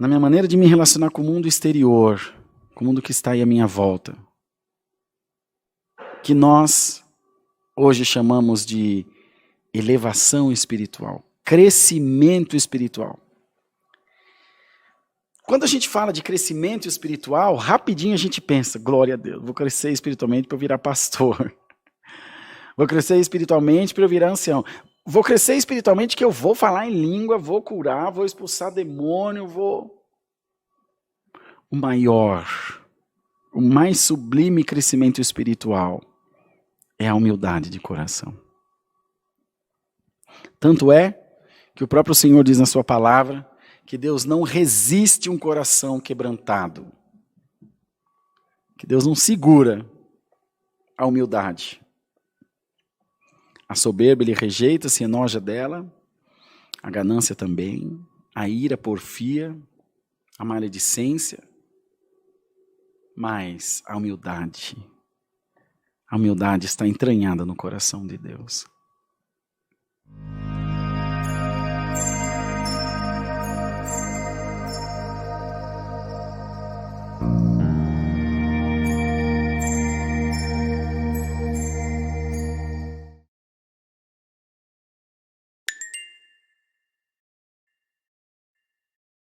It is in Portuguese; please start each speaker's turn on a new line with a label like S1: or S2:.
S1: na minha maneira de me relacionar com o mundo exterior, com o mundo que está aí à minha volta, que nós hoje chamamos de elevação espiritual, crescimento espiritual. Quando a gente fala de crescimento espiritual, rapidinho a gente pensa, glória a Deus, vou crescer espiritualmente para eu virar pastor. Vou crescer espiritualmente para eu virar ancião. Vou crescer espiritualmente que eu vou falar em língua, vou curar, vou expulsar demônio, vou... O maior, o mais sublime crescimento espiritual é a humildade de coração. Tanto é que o próprio Senhor diz na sua palavra que Deus não resiste um coração quebrantado. Que Deus não segura a humildade. A soberba ele rejeita, se enoja dela, a ganância também, a ira, a porfia, a maledicência, mas a humildade está entranhada no coração de Deus.